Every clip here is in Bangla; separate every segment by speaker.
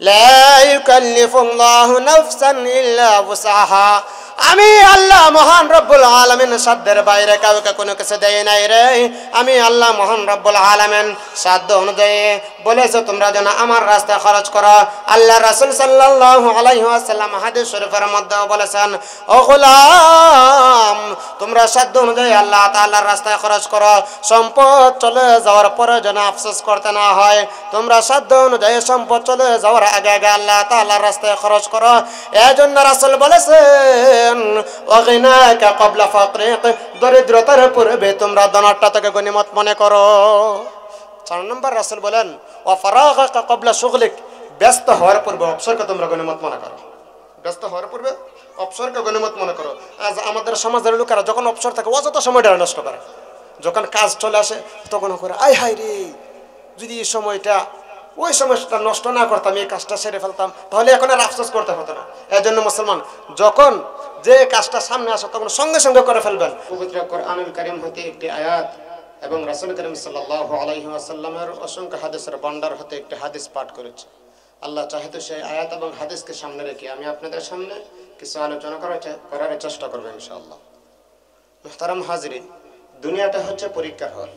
Speaker 1: লা ইউকাল্লিফুল্লাহু নাফসান ইল্লা উসআহা। আমি আল্লাহ মহান রব্বুল আলামিন সাধ্যের বাইরে কাউকে কোনো কিছু দেয় নাই রে। আমি আল্লাহ মহান রব্বুল আলামিন সাধ্য অনুযায়ী বলেছে তোমরা যেন আমার রাস্তায় খরচ করো। আল্লাহ রাসূল সাল্লাল্লাহু আলাইহি ওয়াসাল্লাম হাদিস শরীফের মধ্যে বলেছেন, ও গোলাম তোমরা সাধ্য অনুযায়ী আল্লাহ তাআলার রাস্তায় খরচ করো, সম্পদ চলে যাওয়ার পরে যেন আফসোস করতে না হয়। তোমরা সাধ্য অনুযায়ী সম্পদ চলে যাওয়ার আগে আগে আল্লাহ তাআলার রাস্তায় খরচ করো। এজন্য রাসূল বলেছেন, ওয়াগিনাকা ক্বাবলা ফাকরিক, দরিদ্রতার পূর্বে তোমরা ধনটাকে গনিমত মনে করো। 4 নম্বর রাসূল বলেন, ওয়া ফারাগাকা ক্বাবলা শুগলিক, ব্যস্ত হওয়ার পূর্বে অবসরকে তোমরা গনিমত মনে করো। ব্যস্ত হওয়ার পূর্বে অবসরকে গনিমত মনে করো। আজ আমাদের সমাজের লোকেরা যখন অবসর থাকে অযথা সময়টা নষ্ট করে, যখন কাজ চলে আসে তখন করে আয় হায় রে, যদি এই সময়টা ওই সময়টা নষ্ট না করতাম, এই কাজটা সেরে ফেলতাম, তাহলে এখন আর আফসোস করতে হতো না। এই জন্য মুসলমান যখন যে কাজটা সামনে আসে তখন সঙ্গে সঙ্গে করে ফেলবেন। পবিত্র কোরআনুল কারীম হতে একটি আয়াত এবং রাসূল করিম সাল্লাল্লাহু আলাইহি ওয়াসাল্লামের অসংখ্য হাদিসের ভান্ডার হতে একটি হাদিস পাঠ করেছে। আল্লাহ চাহে তো সেই আয়াত এবং হাদিসকে সামনে রেখে আমি আপনাদের সামনে কিছু আলোচনা করার চেষ্টা করব ইনশাআল্লাহ। মুহতারাম হাজিরিন, দুনিয়াটা হচ্ছে পরীক্ষার হল।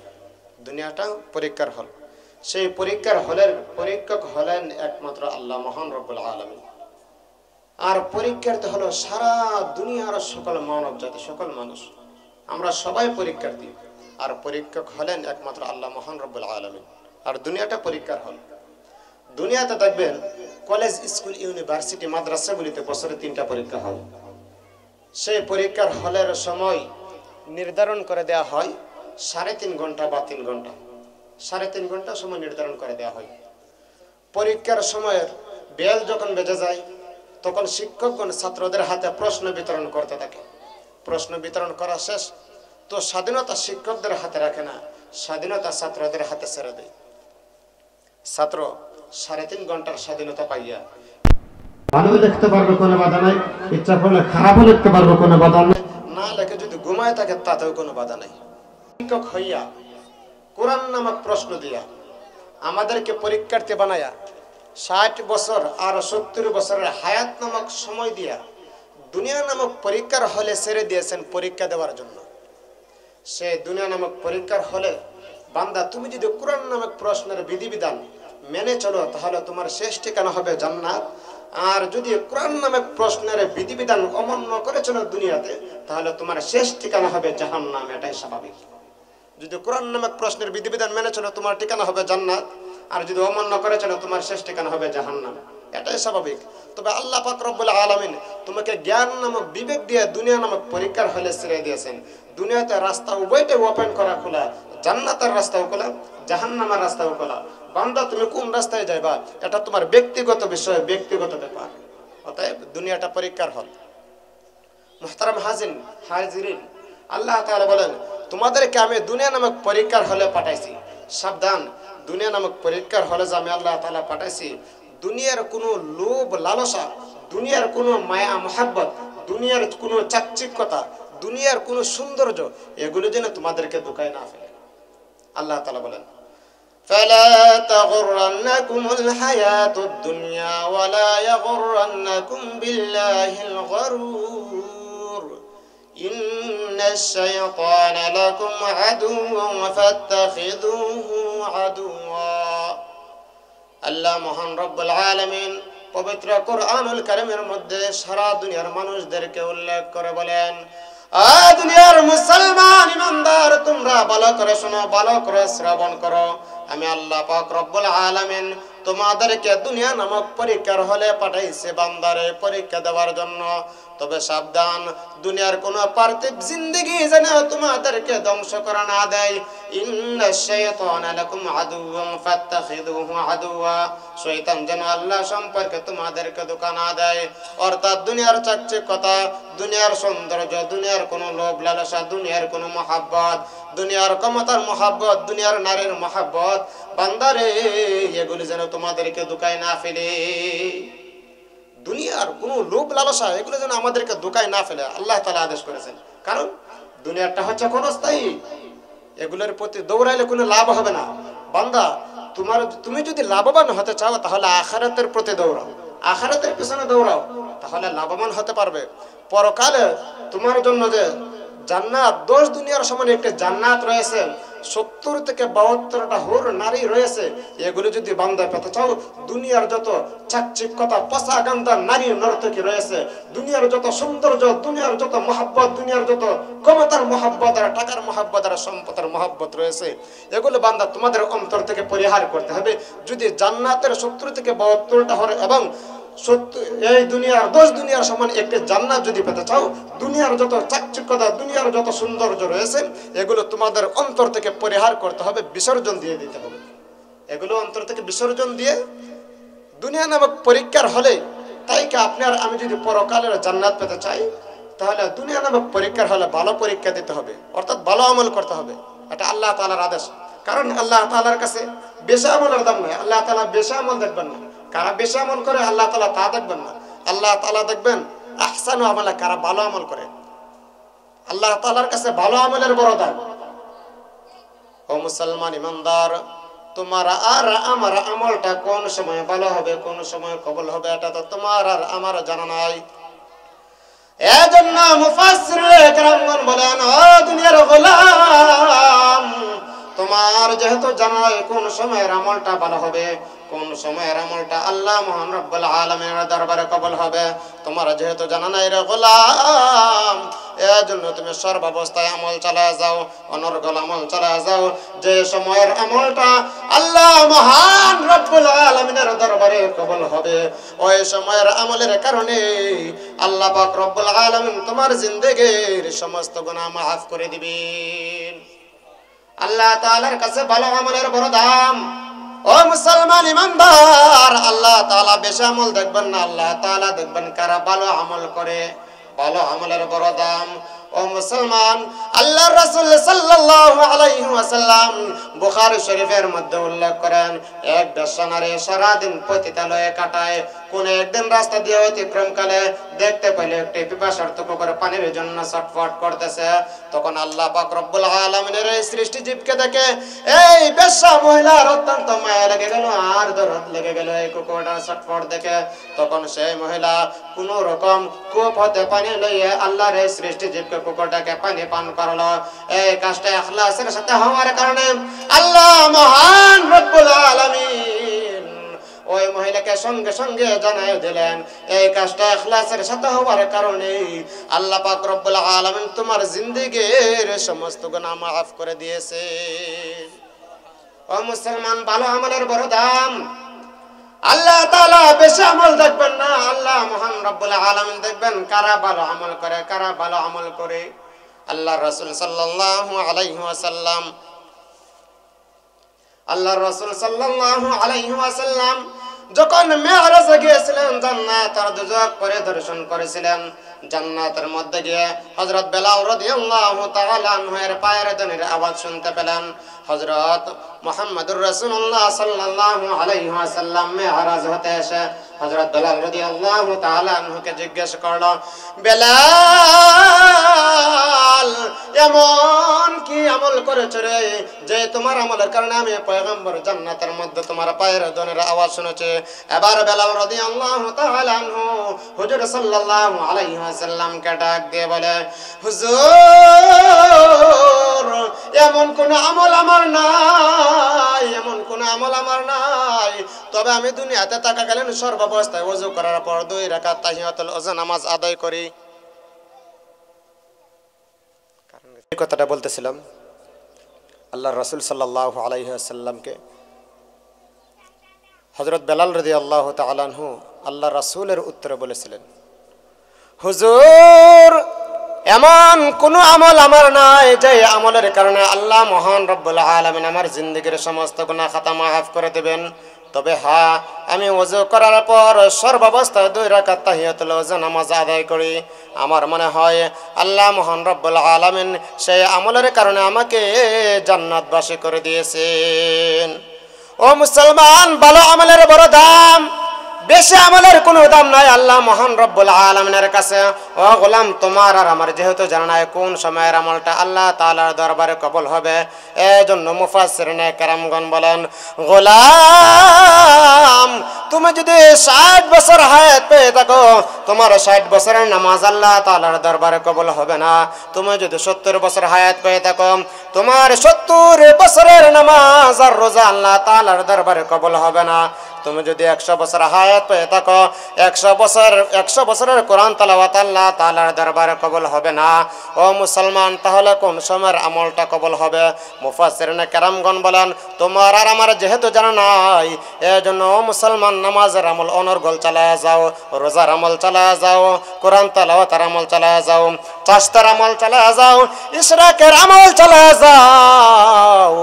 Speaker 1: দুনিয়াটা পরীক্ষার হল। সেই পরীক্ষার হলের পরীক্ষক হলেন একমাত্র আল্লাহ মহান রব্বুল আলামিন। আর পরীক্ষার্থী হলো সারা দুনিয়ার সকল মানব জাতি, সকল মানুষ, আমরা সবাই পরীক্ষার্থী। আর পরীক্ষক হলেন একমাত্র আল্লাহ মহান রব্বুল আলামিন। আর দুনিয়াটা পরীক্ষার হল। দুনিয়াতে দেখবেন কলেজ, স্কুল, ইউনিভার্সিটি, মাদ্রাসাগুলিতে বছরে 3টা পরীক্ষা হয়। সেই পরীক্ষার হলের সময় নির্ধারণ করে দেওয়া হয় 3.5 ঘন্টা বা 3 ঘন্টা। 3.5 ঘন্টা সময় নির্ধারণ করে দেওয়া হয়। পরীক্ষার সময়ের বেল যখন বেজে যায় তখন শিক্ষকগণ ছাত্রদের হাতে প্রশ্ন বিতরণ করতে থাকে। প্রশ্ন বিতরণ করা শেষ তো স্বাধীনতা শিক্ষকদের হাতে রাখে না, স্বাধীনতা ছাত্রদের হাতে ছেড়ে দেয়। ছাত্র 3.5 ঘন্টার স্বাধীনতা পাইয়া ভালো লিখতে পারবে কোনো বাধা নাই, ইচ্ছা করলে খারাপও লিখতে পারবে কোনো বাধা নাই, না লেখে যদি ঘুমায় থাকে তাতেও কোনো বাধা নাই। শিক্ষক হইয়া কোরআন নামক প্রশ্ন দিয়া আমাদেরকে পরীক্ষার্থী বানায়া 60 বছর আর 70 বছরের হায়াত নামক সময় দিয়া দুনিয়া নামক পরীক্ষার হলে ছেড়ে দিয়েছেন পরীক্ষা দেওয়ার জন্য। সে দুনিয়া নামক পরীক্ষার হলে বান্দা তুমি যদি কোরআন নামক প্রশ্নের বিধিবিধান মেনে চলো তাহলে তোমার শেষ ঠিকানা হবে জান্নাত। আর যদি কোরআন নামক প্রশ্নের বিধিবিধান অমান্য করে চলো দুনিয়াতে তাহলে তোমার শেষ ঠিকানা হবে জাহান্নাম। এটাই স্বাভাবিক। যদি কোরআন নামক প্রশ্নের বিধিবিধান মেনে চলো তোমার ঠিকানা হবে জান্নাত, আর যদি অমান্য করে চলো তোমার শেষ ঠিকানা হবে জাহান্নাম। এটাই স্বাভাবিক। তবে আল্লাহ পাক রব্বুল আলামিন তোমাকে জ্ঞান নামক বিবেক দিয়ে দুনিয়া নামক পরীক্ষার হলে ছেড়ে দিয়েছেন। দুনিয়াতে রাস্তা উভয়টাই ওপেন করা খোলা, জান্নাতের রাস্তাও খোলা, জাহান্নামের রাস্তাও খোলা। বান্দা তুমি কোন রাস্তায় যাইবা এটা তোমার ব্যক্তিগত বিষয়, ব্যক্তিগত ব্যাপার। অতএব দুনিয়াটা পরীক্ষার হল। মুহতারাম হাজিরিন, আল্লাহ তাআলা বলেন তোমাদেরকে আমি দুনিয়া নামক পরীক্ষার হলে পাঠাইছি। সাবধান, দুনিয়া নামক পরীক্ষার হলে যে আমি আল্লাহ তাআলা পাঠাইছি, দুনিয়ার কোনো লোভ লালসা, দুনিয়ার কোনো মায়া মহাব্বত, দুনিয়ার কোনো চাকচিক্যতা, দুনিয়ার কোনো সৌন্দর্য, এগুলো যেন তোমাদেরকে ধোঁকায় না ফেলে। আল্লাহ তাআলা বলেন, ফালা তাগুররান্নাকুমুল হায়াতুদ দুনিয়া ওয়ালা ইয়াগুররান্নাকুম বিল্লাহিল গরুর ইন্নাশ শাইতানা লাকুম আদুওয়ান ফাত্তাখিযুহু আদুওয়া। আল্লাহ মহান রব্বুল আলামিন পবিত্র কোরআনুল কারীমের মধ্যে সারা দুনিয়ার মানুষদেরকে উল্লেখ করে বলেন, দুনিয়ার মুসলমান ইমানদার তোমরা ভালো করে শোনো, ভালো করে শ্রবণ করো। আমি আল্লাহ পাক রব্বুল আলামিন তোমাদেরকে দুনিয়া নামক পরীক্ষার হলে পাঠাইছে বান্দারে পরীক্ষা দেওয়ার জন্য। তবে সাবধান, দুনিয়ার কোন পার্থিব জিন্দেগি যেন তোমাদেরকে ধ্বংস করে না দেয়। ইন্নাশ শাইতানা লাকুম আদুওয়ান ফাত্তাখিযুহু আদুওয়া। শয়তান যেন আল্লাহ সম্পর্কে তোমাদেরকে ধোঁকা না দেয়। অর্থাৎ দুনিয়ার চাকচিক্যতা, দুনিয়ার সৌন্দর্য, দুনিয়ার কোনো লোভ লালসা, দুনিয়ার কোনো মহাব্বত, দুনিয়ার ক্ষমতার মহাব্বত, দুনিয়ার নারীর মহাব্বত, বান্দারে এগুলি যেন তোমাদেরকে ধোঁকায় না ফেলে। দুনিয়ার কোনো লোভ লালসা এগুলো যেন আমাদেরকে ধোঁকায় না ফেলে আল্লাহ তাআলা আদেশ করেছেন। কারণ দুনিয়াটা হচ্ছে ক্ষণস্থায়ী, এগুলোর প্রতি দৌড়াইলে কোনো লাভ হবে না। বান্দা তুমি যদি লাভবান হতে চাও তাহলে আখিরাতের প্রতি দৌড়াও, আখিরাতের পিছনে দৌড়াও, তাহলে লাভবান হতে পারবে। পরকালে তোমার জন্য যে জান্নাত, 10 দুনিয়ার সমান একটা জান্নাত রয়েছে, 70 থেকে 72টা হুর নারী রয়েছে, এগুলো যদি বান্দা পেতে চাও, দুনিয়ার যত চাকচিক্যতা পচা গান্দা নারী নর্তকী রয়েছে, দুনিয়ার যত সৌন্দর্য, দুনিয়ার যত মহাব্বত, দুনিয়ার যত ক্ষমতার মহাব্বত আর টাকার মহাব্বত আর সম্পদের মহাব্বত রয়েছে, এগুলো বান্দা তোমাদের অন্তর থেকে পরিহার করতে হবে। যদি জান্নাতের 70 থেকে 72টা হুর এবং এই দুনিয়ার 10 দুনিয়ার সমান একটি জান্নাত যদি পেতে চাও, দুনিয়ার যত চাকচিক্যতা, দুনিয়ার যত সৌন্দর্য রয়েছে, এগুলো তোমাদের অন্তর থেকে পরিহার করতে হবে, বিসর্জন দিয়ে দিতে হবে। এগুলো অন্তর থেকে বিসর্জন দিয়ে দুনিয়া নামক পরীক্ষার হলে, তাই কি আপনি আর আমি যদি পরকালের জান্নাত পেতে চাই, তাহলে দুনিয়া নামক পরীক্ষার হলে ভালো পরীক্ষা দিতে হবে, অর্থাৎ ভালো আমল করতে হবে। এটা আল্লাহ তাআলার আদেশ। কারণ আল্লাহ তাআলার কাছে বেশি আমলের দাম নাই। আল্লাহ তাআলা বেশি আমল দেখবেন না, কারা বেশি আমল করে আল্লাহ তাআলা তা দেখবেন না। আল্লাহ তাআলা দেখবেন আহসানু আমালা, কারা ভালো আমল করে। আল্লাহ তাআলার কাছে ভালো আমলের বড় দাম। ও মুসলমান ইমানদার, তোমার আর আমার আমলটা কোন সময় ভালো হবে, কোন সময় কবুল হবে, এটা তো তোমার আর আমার জানা নাই। এজন্য মুফাসসিরে কেরামগণ বলেন, ও দুনিয়ার গোলাম, তোমার যেহেতু জানা নাই কোন সময়ের আমলটা ভালো হবে, কোন সময়ের আমলটা আল্লাহ মহান রব্বুল আলামিনের দরবারে কবুল হবে, তোমার যেহেতু জানা নাই রে গোলাম, এজন্য তুমি সর্বাবস্থায় আমল চালায় যাও, অনর্গল আমল চালায় যাও। যে সময়ের আমলটা আল্লাহ মহান রব্বুল আলামিনের দরবারে কবুল হবে, ওই সময়ের আমলের কারণে আল্লাহ পাক রব্বুল আলামিন তোমার জিন্দেগীর সমস্ত গুনাহ মাফ করে দিবেন। আল্লাহ তাআলার কাছে ভালো আমলের বড় দাম। ও মুসলমান ইমানদার, আল্লাহ তাআলা বেশি আমল দেখবেন না, আল্লাহ তাআলা দেখবেন কারা ভালো আমল করে। ভালো আমলের বড় দাম। ও মুসলমান, আল্লাহর রাসূল সাল্লাল্লাহু আলাইহি ওয়াসাল্লাম বুখারী শরীফের মধ্যে উল্লেখ করেন, এক বেশ্যানারী সারা দিন পতিতালয়ে কাটায়, কোন একদিন রাস্তা দিয়ে অতিক্রমকালে দেখতে পেলে একটি পিপাসার্ত কুকুর পানির জন্য ছটফট করতেছে। তখন আল্লাহ পাক রব্বুল আলামিনের এই সৃষ্টি জীবকে দেখে এই বেশ্যা মহিলার অত্যন্ত মায়া লেগে গেল আর দরদ লেগে গেল এই কুকুরটার ছটফট দেখে। তখন সেই মহিলা কোন রকম কূপ হতে পানি লইয়ে আল্লাহর এই সৃষ্টি জীবকে কুকুরটাকে পানি পান করলো। এই কাজটা ইখলাসের সাথে হওয়ার কারণে আল্লাহ মহান রব্বুল আলামিন ওই মহিলাকে সঙ্গে সঙ্গে জানাই দিলেন, এই কাজটা ইখলাসের সাথে হওয়ার কারণে আল্লাহ পাক রব্বুল আলামিন তোমার জিন্দেগীর সমস্ত গুনাহ মাফ করে দিয়েছে। ও মুসলমান, ভালো আমলের বড় দাম। আল্লাহ তাআলা বেশি আমল দেখবেন না, আল্লাহ মহান রব্বুল আলামিন দেখবেন কারা ভালো আমল করে, কারা ভালো আমল করে। আল্লাহর রাসূল সাল্লাল্লাহু আলাইহি ওয়াসাল্লাম যখন মেরাজে গিয়েছিলেন, জান্নাত আর দোজখ পরিদর্শন করেছিলেন। জান্নাতের মধ্যে গিয়ে হযরত বেলাল রাদিয়াল্লাহু তাআলা আনহু এর পায়ের ধ্বনির আওয়াজ শুনতে পেলেন। হযরত মুহাম্মদুর রাসূলুল্লাহ সাল্লাল্লাহু আলাইহি ওয়াসাল্লাম মেরাজ হতে এসে হযরত বেলাল রাদিয়াল্লাহু তাআলা আনহুকে জিজ্ঞাসা করলো, বেলাল, এমন কি আমল করেছ রে যে তোমার আমলের কারণে আমি পয়গম্বর জান্নাতের মধ্যে তোমার পায়ের ধ্বনির আওয়াজ শুনেছি? এবার বেলাল রাদিয়াল্লাহু তাআলা আনহু হুজুর সাল্লাল্লাহু আলাইহি ওয়াসাল্লামকে ডাক দিয়ে বলে, হুজুর, এমন কোন আমল আমার নাই, এমন কোন আমল আমার নাই, তবে আমি দুনিয়াতে থাকাকালীন সর্বাবস্থায় ওযু করার পর 2 রাকাত তাহিয়াতুল ওযু নামাজ আদায় করি। এই কথাটা বলতেছিলাম, আল্লাহর রাসূল সাল্লাল্লাহু আলাইহি ওয়াসাল্লামকে হযরত বেলাল রাদিয়াল্লাহু তাআলা আনহু আল্লাহর রাসূলের উত্তরে বলেছিলেন, হুজুর, এমন কোন আমল আমার নাই যে আমলের কারণে আল্লাহ মহান রব্বুল আলামিন আমার জিন্দেগীর সমস্ত গুনাহ খাতা মাফ করে দেবেন। তবে হ্যাঁ, আমি ওযু করার পর সর্বাবস্থায় 2 রাকাত তাহিয়াতুল ওযু নামাজ আদায় করি। আমার মনে হয় আল্লাহ মহান রব্বুল আলামিন সেই আমলের কারণে আমাকে জান্নাতবাসী করে দিয়েছেন। ও মুসলমান, ভালো আমলের বড় দাম। বেশি আমলের কোনো দাম নাই আল্লাহ মহান রব্বুল আলামিনের কাছে। ও গোলাম, তোমার আর আমার যেহেতু জানা নাই কোন সময়ের আমলটা আল্লাহ তাআলার দরবারে কবুল হবে, এজন্য মুফাসসিরিনে কেরামগণ বলেন, গোলাম তুমি যদি 60 বছর হায়াত পেয়ে থাকো, তোমার 60 বছরের নামাজ আল্লাহ তাআলার দরবারে কবুল হবে না। তুমি যদি 70 বছর হায়াত পেয়ে থাকো, তোমার 70 বছরের নামাজ আর রোজা আল্লাহ তাআলার দরবারে কবুল হবে না। তুমি যদি 100 বছর হায়াত পেয়ে থাকো, 100 বছরের কোরআন তেলাওয়াত আল্লাহ তাআলার দরবারে কবুল হবে না। ও মুসলমান, তাহলে কোন সময়ের আমলটা কবুল হবে? মুফাসসিরিনে কেরামগণ বলেন, তোমার আর আমার যেহেতু জানা নাই, এজন্য ও মুসলমান, নামাজের আমল অনর্গল চালায়া যাও, রোজার আমল চালায়া যাও, কোরআন তেলাওয়াতের আমল চালায়া যাও, চাষতার আমল চালায়া যাও, ইশরাকের আমল চালায়া যাও।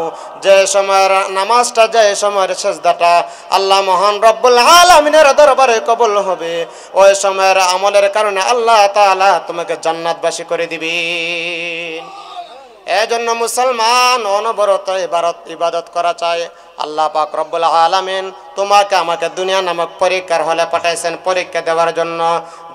Speaker 1: যে সময়ের নামাজটা, যে সময়ের সিজদাটা আল্লাহ মহান রব্বুল আলামিনের দরবারে কবুল হবে, ওই সময়ের আমলের কারণে আল্লাহ তাআলা তোমাকে জান্নাতবাসী করে দিবেন। এজন্য মুসলমান অনবরত ইবাদত করা চাই। আল্লাহ পাক রব্বুল আলামিন তোমাকে আমাকে দুনিয়া নামক পরীক্ষার হলে পাঠাইছেন পরীক্ষা দেওয়ার জন্য।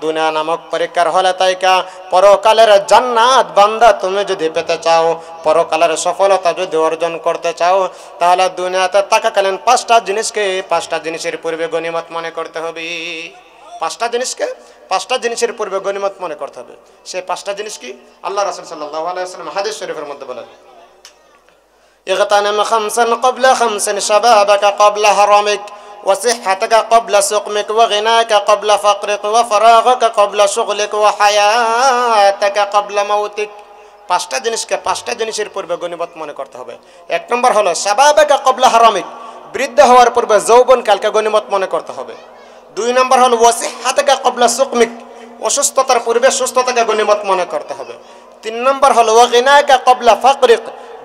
Speaker 1: দুনিয়া নামক পরীক্ষার হলে তাইকা পরকালের জান্নাত বান্দা তুমি যদি পেতে চাও, পরকালের সফলতা যদি অর্জন করতে চাও, তাহলে দুনিয়াতে থাকাকালীন 5টা জিনিসের পূর্বে গনিমত মনে করতে হবে। 5টা জিনিসের পূর্বে গনিমত মনে করতে হবে। সেই 5টা জিনিস কি? আল্লাহ রাসূল সাল্লাল্লাহু আলাইহি ওয়াসাল্লাম হাদিস শরীফের মধ্যে বলেন, ইগতানিম খামসান ক্বাবলা খামসিন, শাবাবাকা ক্বাবলা হারামিক, ওয়া সিহহাতাকা ক্বাবলা সুকমিক, ওয়া গিনাকা ক্বাবলা ফাকরিক, ওয়া ফারাগাকা ক্বাবলা শুগলিক, ওয়া হায়াতাকা ক্বাবলা মাউতিক। 5টা জিনিসের পূর্বে গনিমত মনে করতে হবে। 1 নম্বর হলো শাবাবাকা ক্বাবলা হারামিক, বৃদ্ধ হওয়ার পূর্বে যৌবনকালকে গনিমত মনে করতে হবে। 2 নম্বর হলো ওয়া সিহহাতাকা ক্বাবলা সুকমিক, অসুস্থতার পূর্বে সুস্থতাকে গনিমত মনে করতে হবে। 3 নম্বর হলো ওয়া গিনাকা ক্বাবলা ফাকরিক,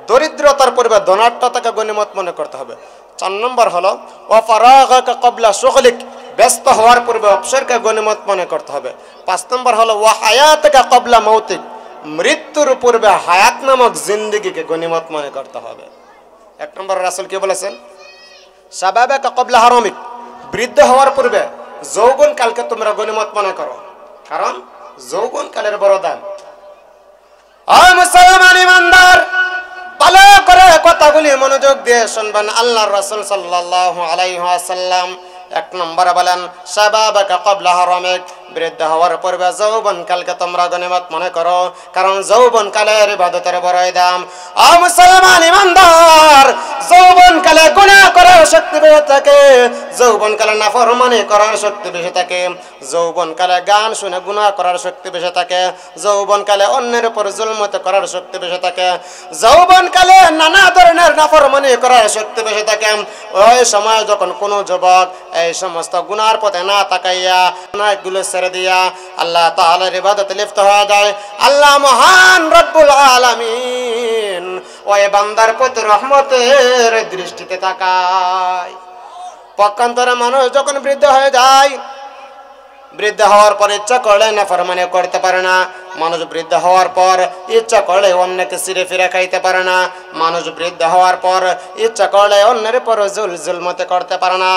Speaker 1: দরিদ্রতার পূর্বে ধনাঢ্যতাকে গনিমত মনে করতে হবে। 4 নম্বর হলো ওয়া ফারাগাকা ক্বাবলা শুগলিক, ব্যস্ত হওয়ার পূর্বে অবসরকে গনিমত মনে করতে হবে। 5 নম্বর হলো ওয়া হায়াতাকা ক্বাবলা মাউতিক, মৃত্যুর পূর্বে হায়াত নামক জিন্দেগিকে গনিমত মনে করতে হবে। 1 নম্বর রাসূল কি বলেছেন? শাবাবাকা ক্বাবলা হারামিক, বৃদ্ধ হওয়ার পূর্বে যৌবনকালকে তোমরা গনিমত মনে করো, কারণ যৌবনকালের বড় দাম। ও মুসলমান ইমানদার, ভালো করে কথাগুলি মনোযোগ দিয়ে শুনবেন। আল্লাহর রাসূল সাল্লাল্লাহু আলাইহি ওয়াসাল্লাম 1 নম্বরে বলেন, শাবাবাকা ক্বাবলা হারামিক, বৃদ্ধ হওয়ার পূর্বে যৌবনকালকে তোমরা গনিমত মনে করো, কারণ যৌবনকালের ইবাদতের বড়ই দাম। ও মুসলমান ইমানদার, যৌবনকালে গুনাহ করার শক্তি বেশি থাকে, যৌবনকালে নাফরমানি করার শক্তি বেশি থাকে, যৌবনকালে গান শুনে গুনাহ করার শক্তি বেশি থাকে, যৌবনকালে অন্যের উপর জুলমত করার শক্তি বেশি থাকে, যৌবনকালে নানা ধরনের নাফরমানি করার শক্তি বেশি থাকে। ওই সময় যখন কোনো যুবক এই সমস্ত গুনার পথে না তাকাইয়া গুনাহগুলো ছেড়ে দিয়া আল্লাহ তাআলার ইবাদতে লিপ্ত হয়ে যায়, আল্লাহ মহান রব্বুল আলামিন ওই বান্দার প্রতি রহমতের দৃষ্টিতে তাকায়। পক্ষান্তরে মানুষ যখন বৃদ্ধ হয়ে যায়, বৃদ্ধ হওয়ার পর ইচ্ছা করলে নাফরমানি করতে পারে না। মানুষ বৃদ্ধ হওয়ার পর ইচ্ছা করলে অন্যকে ছিঁড়ে ফিরে খাইতে পারে না। মানুষ বৃদ্ধ হওয়ার পর ইচ্ছা করলে অন্যের উপর জুলমতে করতে পারে না।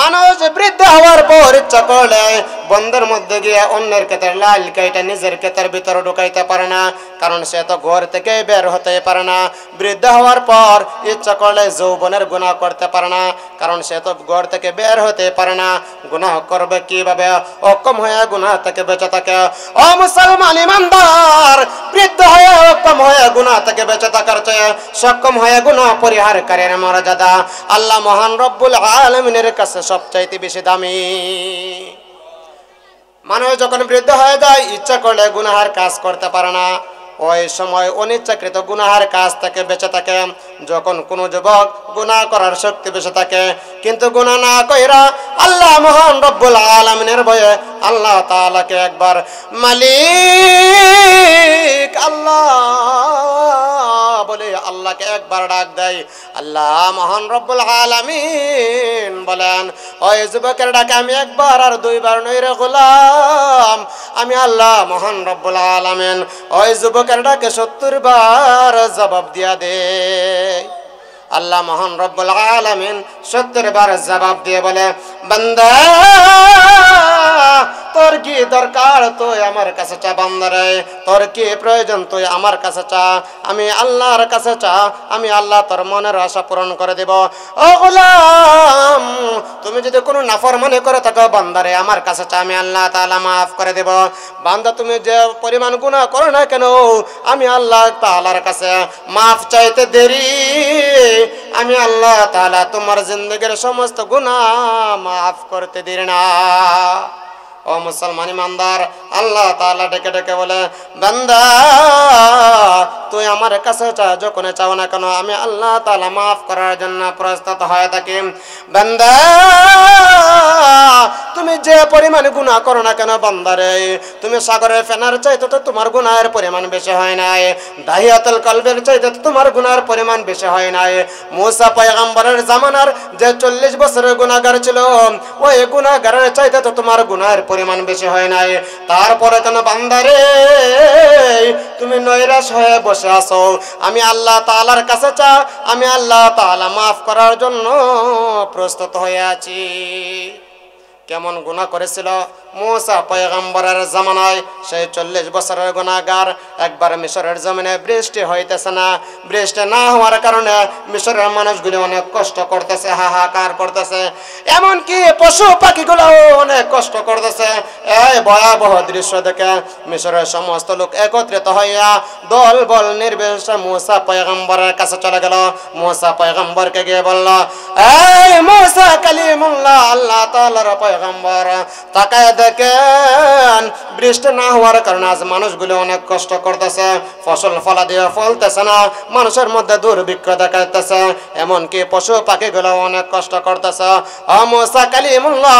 Speaker 1: মানুষ বৃদ্ধ হওয়ার পর ইচ্ছা করলে বন্ধের মধ্যে গিয়ে অন্যের ক্ষেতের লাল কাইটা নিজের ক্ষেতের ভিতরে ঢুকাইতে পারে না, কারণ সে তো ঘর থেকে বের হতে পারে না। বৃদ্ধ হওয়ার পর ইচ্ছা করলে যৌবনের গুনাহ করতে পারে না, কারণ সে তো ঘর থেকে বের হতে পারে না। গুনাহ করবে কিভাবে? অক্ষম হয়ে গুনাহ থেকে বেঁচে থাকে। ও মুসলমান ইমানদার, বৃদ্ধ হয়ে অক্ষম হয়ে গুনাহ থেকে বেঁচে থাকার চেয়ে সক্ষম হয়ে গুনাহ পরিহারকারীর মর্যাদা আল্লাহ মহান রব্বুল আলামিনের কাছে সবচাইতে বেশি দামি। মানুষ যখন বৃদ্ধ হয়ে যায়, ইচ্ছা করলে গুনাহের কাজ করতে পারে না, ওই সময় অনিচ্ছাকৃত গুনাহের কাজ থেকে বেঁচে থাকে। যখন কোনো যুবক গুনাহ করার শক্তি বেঁচে থাকে কিন্তু গুনাহ না কইরা আল্লাহ মহান রব্বুল আলামিনের ভয়ে আল্লাহ তাআলাকে একবার মালিক আল্লাহ বলে আল্লাহকে একবার ডাক দেয়, আল্লাহ মহান রব্বুল আলামিন বলেন, ওই যুবকের ডাকে আমি একবার আর দুইবার নই রে গোলাম, আমি আল্লাহ মহান রব্বুল আলামিন ওই যুবকের ডাকে 70 বার জবাব দিয়া দে। আল্লাহ মহান রব্বুল আলামিন 70 বার জবাব দিয়ে বলে, বান্দা তোর কি দরকার তুই আমার কাছে চা, বান্দারে তোর কি প্রয়োজন তুই আমার কাছে চা, আমি আল্লাহর কাছে চা, আমি আল্লাহ তোর মনের আশা পূরণ করে দেব। ও গোলাম, তুমি যদি কোনো নাফরমানি করে থাকো বান্দারে আমার কাছে চা, আমি আল্লাহ তাআলা মাফ করে দেব। বান্দা তুমি যে পরিমাণ গুনাহ করো না কেন, আমি আল্লাহ তাআলার কাছে মাফ চাইতে দেরি, আমি আল্লাহ তাআলা তোমার জিন্দেগীর সমস্ত গুনাহ মাফ করতে দেরি না। ও মুসলমান ইমানদার, আল্লাহ তাআলা ডেকে ডেকে বলে, বান্দা তুই আমার কাছে চা, যখন চাও না কেন আমি আল্লাহ তাআলা মাফ করার জন্য প্রস্তুত হয়ে থাকি। বান্দা তুমি যে পরিমাণ গুনাহ করো না কেন বান্দারে, তুমি সাগরের ফেনার চাইতে তো তোমার গুনাহের পরিমাণ বেশি হয় নাই, দাহিয়াতুল কলবের চাইতে তো তোমার গুনাহের পরিমাণ বেশি হয় নাই। মুসা পয়গম্বরের জামানার যে 40 বছরের গুনাহগার ছিল, ওই গুনাহগারের চাইতে তো তোমার গুনাহের পরিমাণ বেশি হয় নাই। তারপরে কেন বান্দারে তুমি নৈরাশ হয়ে বসে আছো, আমি আল্লাহ তাআলার কাছে চা, আমি আল্লাহ তাআলা মাফ করার জন্য প্রস্তুত হয়ে আছি। কেমন গুনাহ করেছিল মুসা পয়গম্বরের জামানায়, সেই 40 বছরের গুনাহগার। একবার মিশরের জমিনে বৃষ্টি হইতেছে না, বৃষ্টি না হওয়ার কারণে মিশরের মানুষগুলি অনেক কষ্ট করতেছে, হাহাকার করতেছে, এমনকি পশু পাখিগুলো অনেক কষ্ট করতেছে। এই ভয়াবহ দৃশ্য দেখে মিশরের সমস্ত লোক একত্রিত হইয়া দল বল নির্বিশেষে মুসা পয়গম্বরের কাছে চলে গেল। মুসা পয়গম্বরকে গিয়ে বলল, এই মুসা কালিমুল্লাহ, আল্লাহ তাআলার পয়গম্বর, তাকায় দেখেন বৃষ্টি না হওয়ার কারণে আজ মানুষগুলো অনেক কষ্ট করতেছে, ফসল ফলা দিয়ে ফলতেছে না, মানুষের মধ্যে দুর্ভিক্ষ দেখা যাচ্ছে, এমনকি পশু পাখিগুলো অনেক কষ্ট করতেছে। ও মুসা কালিমুল্লাহ,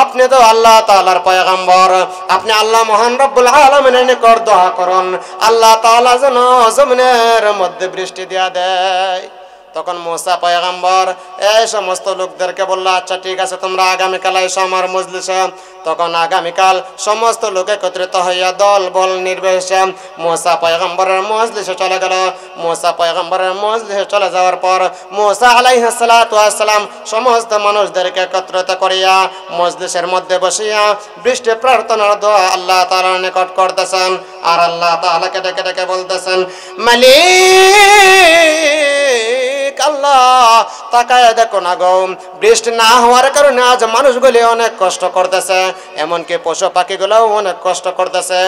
Speaker 1: আপনি তো আল্লাহ তাআলার পয়গম্বর, আপনি আল্লাহ মহান রব্বুল আলামিনের নিকট দোয়া করুন, আল্লাহ তাআলা যেন জমিনের মধ্যে বৃষ্টি দিয়া দেয়। তখন মুসা পয়গম্বর এই সমস্ত লোকদেরকে বলল, আচ্ছা ঠিক আছে, তোমরা আগামীকাল এসো আমার মজলিসে। তখন আগামীকাল সমস্ত লোক একত্রিত হইয়া দল বল নির্বিশেষে মুসা পয়গম্বরের মজলিসে চলে গেল। মুসা পয়গম্বরের মজলিসে চলে যাওয়ার পর মুসা আলাইহিস সালাতু ওয়াস সালাম সমস্ত মানুষদেরকে একত্রিত করিয়া মজলিসের মধ্যে বসিয়া বৃষ্টি প্রার্থনার দোয়া আল্লাহ তাআলার নিকট করতেছেন। আর আল্লাহ তাআলাকে ডেকে ডেকে বলতেছেন, মালিক আল্লাহ, তাকায় দেখো না গো, বৃষ্টি না হওয়ার কারণে আজ মানুষগুলি অনেক কষ্ট করতেছে, এমনকি পশু পাখিগুলোও অনেক কষ্ট করতেছে।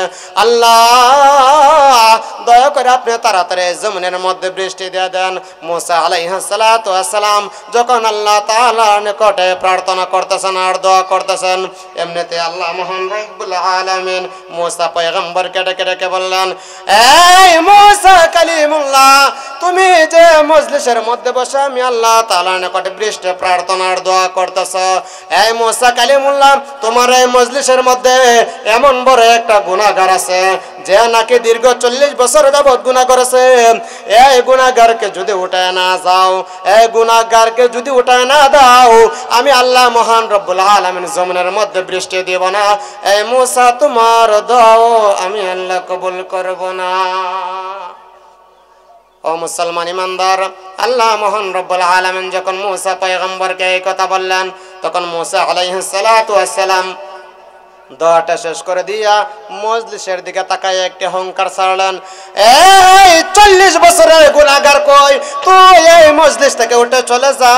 Speaker 1: আল্লাহ দয়া করে আপনি তাড়াতাড়ি জমিনের মধ্যে বৃষ্টি দিয়ে দেন। মুসা আলাইহিস সালাতু ওয়াস সালাম যখন আল্লাহ তাআলার নিকটে প্রার্থনা করতেছেন আর দোয়া করতেছেন, এমনিতে আল্লাহ মহান রব্বুল আলামিন মুসা পয়গম্বরকে ডেকে ডেকে বললেন, এই মুসা কালিমুল্লাহ, তুমি যে মজলিসের মধ্যে বসে আমি আল্লাহ তাআলার নিকটে বৃষ্টি প্রার্থনার দোয়া করতেছ, এই মুসা কালিমুল্লাহ, তোমার এই মজলিসের মধ্যে এমন বড় একটা গুনাহগার আছে যে নাকি দীর্ঘ 40 বছর যাবত গুনাহ করেছে। এই গুনাহগারকে যদি উঠায় না যাও, এই গুনাহগারকে যদি উঠায় না দাও, আমি আল্লাহ মহান রব্বুল আলামিন জমিনের মধ্যে বৃষ্টি দেব না। এই মুসা তোমার দোয়া আমি আল্লাহ কবুল করব না। ও মুসলমান ইমানদার, আল্লাহ মহান রব্বুল আলামিন যখন মুসা পয়গম্বরকে এই কথা বললেন, তখন মুসা আলাইহিস সালাতু ওয়াস সালাম দোয়াটা শেষ করে দিয়া মজলিসের দিকে তাকায় একটি হুঙ্কার ছাড়লেন, এই 40 বছরের গুনাহগার কই, তুই এই মজলিস থেকে উঠে চলে যা।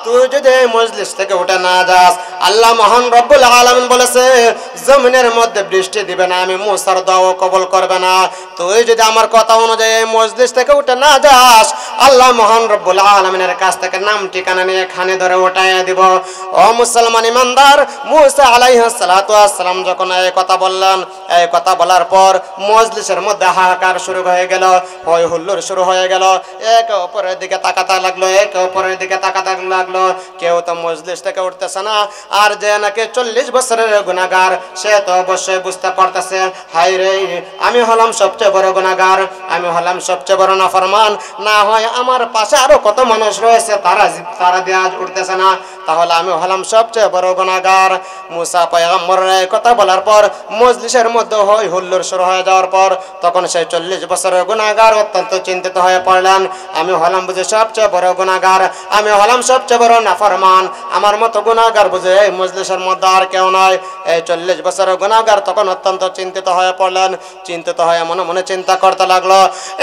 Speaker 1: তুই যদি এই মজলিস থেকে উঠে না যাস, আল্লাহ মহান রব্বুল আলামিন বলেছে জমিনের মধ্যে বৃষ্টি দিবে না, আমি মুসার দোয়া কবুল করবে না। তুই যদি আমার কথা অনুযায়ী এই মজলিস থেকে উঠে না যাস, আল্লাহ মহান রব্বুল আলামিনের কাছ থেকে নাম ঠিকানা নিয়ে খানে ধরে উঠাইয়া দিব। ও মুসলমান ইমানদার, মুসা আলাইহিস সালাতু ওয়াস সালাম যখন এই কথা বললেন, এই কথা বলার পর মজলিসের মধ্যে হাহাকার শুরু হয়ে গেল, হই হুল্লোড় শুরু হয়ে গেল, একে অপরের দিকে তাকাতে লাগলো, একে অপরের দিকে তাকাতে লাগলো। কেউ তো মজলিস থেকে উঠতেছে না, আর যে নাকি 40 বছরের গুনাহগার সে তো অবশ্যই বুঝতে পারতেছে, হায় রে আমি হলাম সবচেয়ে বড় গুনাহগার, আমি হলাম সবচেয়ে বড় নাফরমান, না হয় আমার পাশে আরো কত মানুষ রয়েছে তারা দিয়ে আজ উঠতেছে না, তাহলে আমি হলাম সবচেয়ে বড় গুনাহগার। মুসা পয়গম্বরের এই কথা বলার পর মজলিসের মধ্যে হই হুল্লোড় শুরু হয়ে যাওয়ার পর তখন সেই 40 বছরের গুনাহগার অত্যন্ত চিন্তিত হয়ে পড়লেন, আমি হলাম বুঝে সবচেয়ে বড় গুনাহগার, আমি হলাম সবচেয়ে বড় নাফরমান, আমার মতো গুনাহগার বুঝে এই মজলিসের মধ্যে আর কেউ নয়। এই 40 বছরের গুনাহগার তখন অত্যন্ত চিন্তিত হয়ে পড়লেন, চিন্তিত হয়ে মনে মনে চিন্তা করতে লাগলো,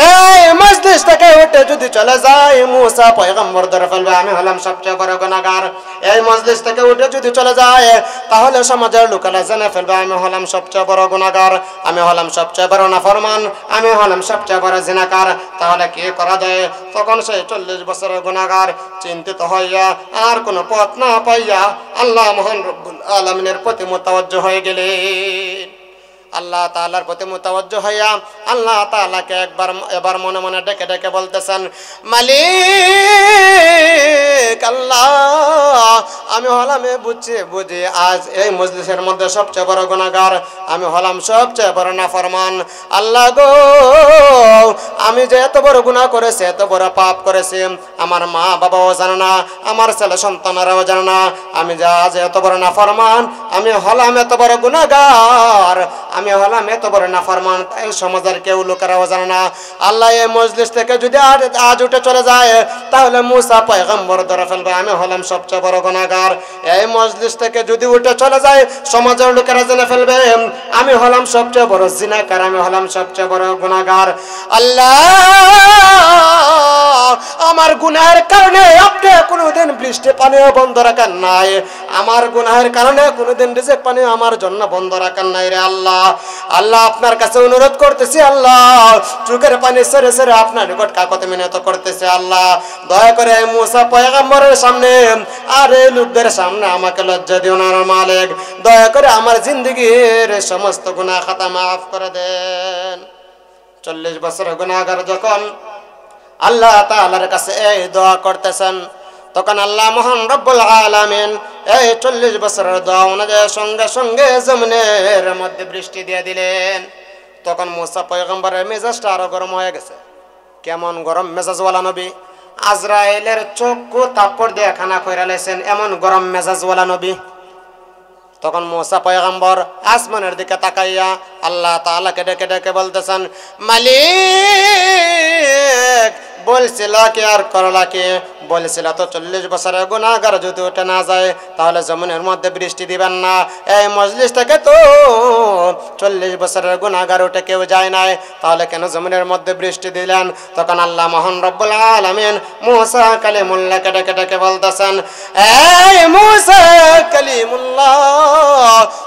Speaker 1: এই মজলিস থেকে উঠে যদি চলে যায় মুসা পয়গম্বর ধরে ফেলবে, আমি হলাম সবচেয়ে বড় গুনাহগার। এই মজলিস থেকে উঠে যদি চলে যায় তাহলে সমাজের লোকেরা জেনে ফেলবে আমি হলাম সবচেয়ে বড় গুনাহগার, আমি হলাম সবচেয়ে বড় নাফরমান, আমি হলাম সবচেয়ে বড় জিনাকার, তাহলে কি করা যায়? তখন সেই 40 বছরের গুনাহগার চিন্তিত হইয়া আর কোনো পথ না পাইয়া আল্লাহ মহান রব্বুল আলামিনের প্রতি মুতাওয়াজ্জহ হয়ে গেলেন। আল্লাহ তাআলার প্রতি মুতাওয়াজ্জহ হইয়া আল্লাহ তাআলাকে এবার মনে মনে ডেকে ডেকে বলতেছেন, মালিক আল্লাহ, আমি হলাম বুঝি আজ এই মজলিসের মধ্যে সবচেয়ে বড় গুনাহগার, আমি হলাম সবচেয়ে বড় নাফরমান। আল্লাহ গো, আমি যে এত বড় গুনাহ করেছি, এত বড় পাপ করেছি, আমার মা বাবাও জানে না, আমার ছেলে সন্তানেরাও জানে না, আমি যে আজ এত বড় নাফরমান, আমি হলাম এত বড় গুনাহগার, আমি হলাম এত বড় নাফরমান, এই সমাজের কেউ লোকেরাও জানে না। আল্লাহ এই মজলিস থেকে যদি আজ উঠে চলে যায় তাহলে মুসা পয়গম্বর ধরে ফেলবে আমি হলাম সবচেয়ে বড় গুনাহগার। এই মজলিস থেকে যদি উঠে চলে যায় সমাজের লোকেরা জেনে ফেলবে আমি হলাম সবচেয়ে বড় জিনাকার, আমি হলাম সবচেয়ে বড় গুনাহগার। আল্লাহ, আমার গুনাহের কারণে আপনি কোনোদিন বৃষ্টি পানিও বন্ধ রাখেন নাই, আমার গুনাহের কারণে কোনোদিন রিজিক পানিও আমার জন্য বন্ধ রাখেন নাই রে আল্লাহ। আল্লাহ আপনার কাছে অনুরোধ করতেছি, আল্লাহ চোখের পানি সেরে সেরে আপনার নিকট কাকুতি মিনতি করতেছি, আল্লাহ দয়া করে মুসা পয়গম্বরের সামনে আর এই লোকদের সামনে আমাকে লজ্জা দিও না মালিক, দয়া করে আমার জিন্দগির সমস্ত গুনাহ খাতা মাফ করে দেন। 40 বছরের গুনাহগার যখন আল্লাহ তাআলার কাছে এই দোয়া করতেছেন তখন আল্লাহ মহান রব্বুল আলামিন এই 40 বছরের দোয়া অনুযায়ী সঙ্গে সঙ্গে জমিনের মধ্যে বৃষ্টি দিয়ে দিলেন। তখন মুসা পয়গম্বরের মেজাজটা আরো গরম হয়ে গেছে। কেমন গরম মেজাজওয়ালা নবী, আজরাইলের চক্ষু তাপ্পড় দিয়ে খানা কইরা লেছেন, এমন গরম মেজাজওয়ালা নবী। তখন মুসা পয়গম্বর আসমানের দিকে তাকাইয়া আল্লাহ তাআলাকে ডেকে ডেকে বলতেছেন, মালিক বলছিল কি আর করলা কি, বলেছিল তো 40 বছরের গুনাহগার যদি উঠে না যায় তাহলে জমিনের মধ্যে বৃষ্টি দিবেন না। এই মজলিস থেকে তো 40 বছরের গুনাহগার উঠে কেউ যায় নাই, তাহলে কেন জমিনের মধ্যে বৃষ্টি দিলেন? তখন আল্লাহ মহান রব্বুল আলামিন মুসা কালিমুল্লাহকে ডেকে ডেকে বলতেছেন, এই মুসা কালিমুল্লাহ,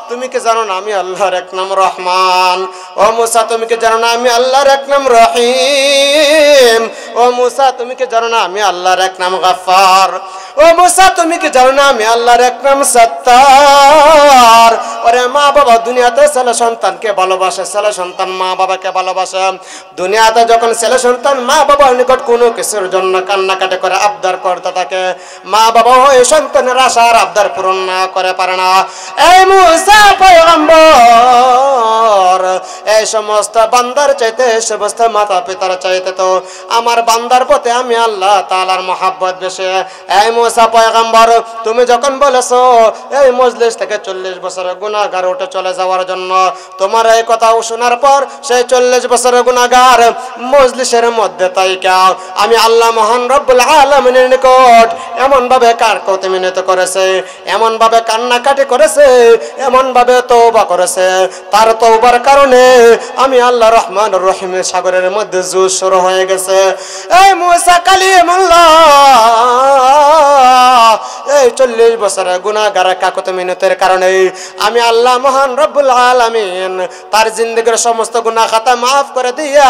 Speaker 1: তুমি কি জানো না আমি আল্লাহর এক নাম রহমান? ও মুসা তুমি কি জানো না আমি আল্লাহর এক নাম রহিম? ও মুসা তুমি কি জানো না আমি আল্লাহর এক নাম গফফার? ও মুসা তুমি কি জানো না আমি আল্লাহর এক নাম সত্তার? ওরে মা বাবা দুনিয়াতে ছেলে সন্তানকে ভালোবাসে, ছেলে সন্তান মা বাবাকে ভালোবাসে। দুনিয়াতে যখন ছেলে সন্তান মা বাবার নিকট কোনো কিছুর জন্য কান্নাকাটি করে আবদার করতে থাকে, মা বাবা ওই সন্তানের আশার আবদার পূরণ না করে পারে না। এই মুসা পয়গম্বর এই সমস্ত বান্দার চাইতে, সমস্ত মাতা পিতার চাইতে তো আমার বান্দার প্রতি আমি আল্লাহ তাআলার মহব্বত বেশি। এই মুসা পয়গম্বর তুমি যখন বলেছো এই মজলিস থেকে 40 বছরের গুনাহগার উঠে চলে যাওয়ার জন্য, তোমার এই কথা শোনার পর সেই 40 বছরের গুনাহগার মজলিসের মধ্যে তাইকা আমি আল্লাহ মহান রব্বুল আলামিনের নিকট এমন ভাবে কাকুতি মিনতি করেছে, এমন ভাবে কান্নাকাটি করেছে, এমন ভাবে তওবা করেছে, তার তওবার কারণে আমি আল্লাহ রহমান রহিমের সাগরের মধ্যে জুজ শুরু হয়ে গেছে। এই মুসা কালিমুল্লাহ এই 40 বছরের গুনাহগার কাকুতি মিনতির কারণে আমি আল্লাহ মহান রব্বুল আলামিন তার জিন্দেগীর সমস্ত গুনাহ খাতা মাফ করে দিয়া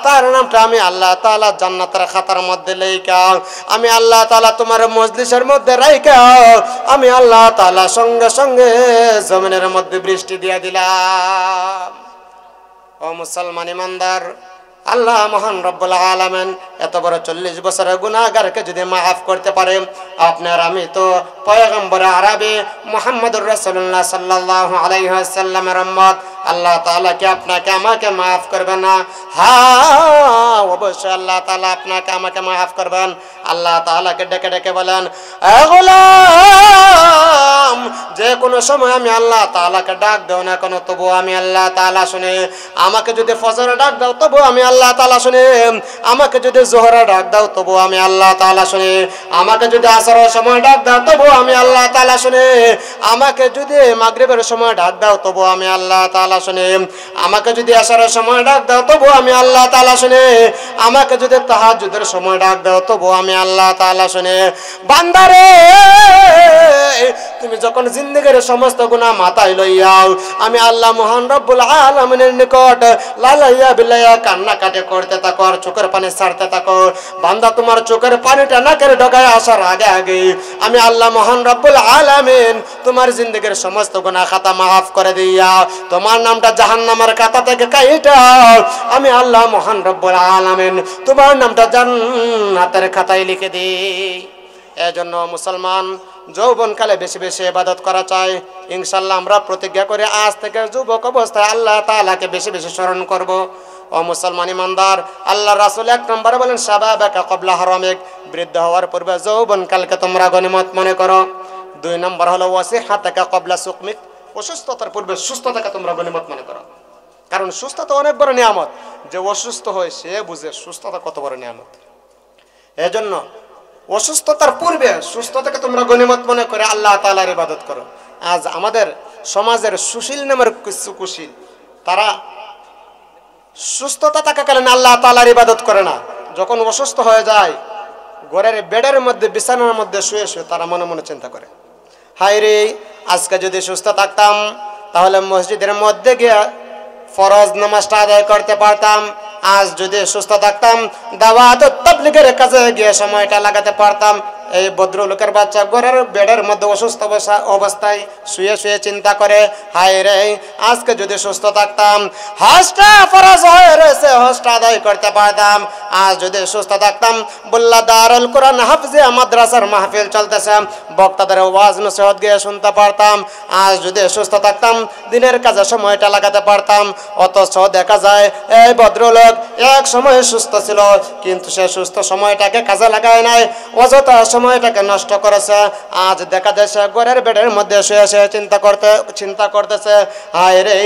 Speaker 1: তার নামটা আমি আল্লাহ তাআলা জান্নাতের খাতার মধ্যে লেখা আমি আল্লাহ তাআলা তোমার মজলিসের মধ্যে রাইখা আমি আল্লাহ তাআলা সঙ্গে সঙ্গে জমিনের মধ্যে বৃষ্টি দিয়া দিলাম। ও মুসলমান ইমানদার, আল্লাহ মহান রব্বুল আলামিন এত বড় 40 বছরের গুনাহগারকে যদি মাফ করতে পারে, আপনার আমি তো পয়গম্বর আরবি মুহাম্মদুর রাসূলুল্লাহ সাল্লাল্লাহু আলাইহি ওয়াসাল্লামের উম্মত, আল্লাহ তাআলা কি আপনাকে আমাকে মাফ করবেন না? হ্যাঁ, অবশ্যই আল্লাহ তাআলা আপনাকে আমাকে মাফ করবেন। আল্লাহ তাআলাকে ডেকে ডেকে বলেন, এ গোলাম, যে কোনো সময় আমি আল্লাহ তাআলাকে ডাক দাও না কেন, তবু আমি আল্লাহ তাআলা শুনে। আমাকে যদি ফজরে ডাক দাও তবু আমি আল্লাহ তাআলা শুনে। আমাকে যদি জোহরে ডাক দাও তবু আমি আল্লাহ তাআলা শুনে। আমাকে যদি আসরের সময় ডাক দাও তবু আমি আল্লাহ তাআলা শুনে। আমাকে যদি মাগরিবের সময় ডাক দাও তবু আমি আল্লাহ তাআলা শুনে। আমাকে যদি আসরের সময় ডাক দাও তবু আমি আল্লাহ তাআলা শুনে। আমাকে যদি তাহাজ্জুদের সময় ডাক দাও তবু আমি আল্লাহ তাআলা শুনে। বান্দারে, তুমি যখন জিন্দেগীর সমস্ত গুনাহ মাথায় লইয়াও আমি আল্লাহ মহান রব্বুল আলামিনের নিকট লালাইয়া বিলাইয়া কান্নাকাটি করতে থাকো আর চোখের পানি ছাড়তে থাকো, বান্দা তোমার চোখের পানিটা নাকের ডগায় আসার আগে আগে আমি আল্লাহ মহান রব্বুল আলামিন তোমার জিন্দেগীর সমস্ত গুনাহ খাতা মাফ করে দিয়া তোমার নামটা জাহান্নামের খাতা থেকে কাইটা আমি আল্লাহ মহান রব্বুল আলামিন তোমার নামটা জান্নাতের খাতায় লিখে দিই। এজন্য মুসলমান যৌবনকালে বেশি বেশি ইবাদত করা চাই। ইনশাআল্লাহ আমরা প্রতিজ্ঞা করে আজ থেকে যুবক অবস্থায় আল্লাহ তাআলাকে বেশি বেশি স্মরণ করব। ও মুসলমান ইমানদার, আল্লাহ রাসূল এক নম্বরে বলেন শাবাবাকা ক্বাবলা হারামিক, বৃদ্ধ হওয়ার পূর্বে যৌবনকালকে তোমরা গনিমত মনে করো। 2 নম্বর হলো ওয়াসিহাতাকা ক্বাবলা সুকমিক, অসুস্থতার পূর্বে সুস্থতাকে তোমরা গনিমত মনে করো। কারণ সুস্থতা অনেক বড় নিয়ামত, যে অসুস্থ হয় সে বুঝে সুস্থতা কত বড় নিয়ামত। এজন্য অসুস্থতার পূর্বে সুস্থতাকে তোমরা গনিমত মনে করে আল্লাহ তাআলার ইবাদত করো। আজ আমাদের সমাজের সুশীল নামের কিছু কুশীল, তারা সুস্থতা থাকাকালীন আল্লাহ তাআলার ইবাদত করে না, যখন অসুস্থ হয়ে যায় ঘরের বেডের মধ্যে বিছানার মধ্যে শুয়ে শুয়ে তারা মনে মনে চিন্তা করে, হায় রে, আজকে যদি সুস্থ থাকতাম তাহলে মসজিদের মধ্যে গিয়ে ফরজ নামাজটা আদায় করতে পারতাম। আজ যদি সুস্থ থাকতাম দাওয়াত ও তাবলীগের কাজে গিয়ে সময়টা লাগাতে পারতাম। এই ভদ্রলোকের বাচ্চা ঘরের বেডের মধ্যে অসুস্থ অবস্থায় শুয়ে শুয়ে চিন্তা করে, হায় রে, আজকে যদি সুস্থ থাকতাম হজটা ফরজ হয়ে রয়েছে, হজটা আদায় করতে পারতাম। আজ যদি সুস্থ থাকতাম বল্লা দারুল কোরআন হাফজে মাদ্রাসার মাহফিল চলতেছে, বক্তাদের ওয়াজ নসিহত গিয়ে শুনতে পারতাম। আজ যদি সুস্থ থাকতাম দিনের কাজে সময়টা লাগাতে পারতাম। অথচ দেখা যায় এই ভদ্রলোক এক সময় সুস্থ ছিল, কিন্তু সে সুস্থ সময়টাকে কাজে লাগায় নাই, অযথা সময়টাকে নষ্ট করেছে। আজ দেখা যাচ্ছে ঘরের বেডের মধ্যে শুয়ে শুয়ে চিন্তা করতেছে, হায় রে,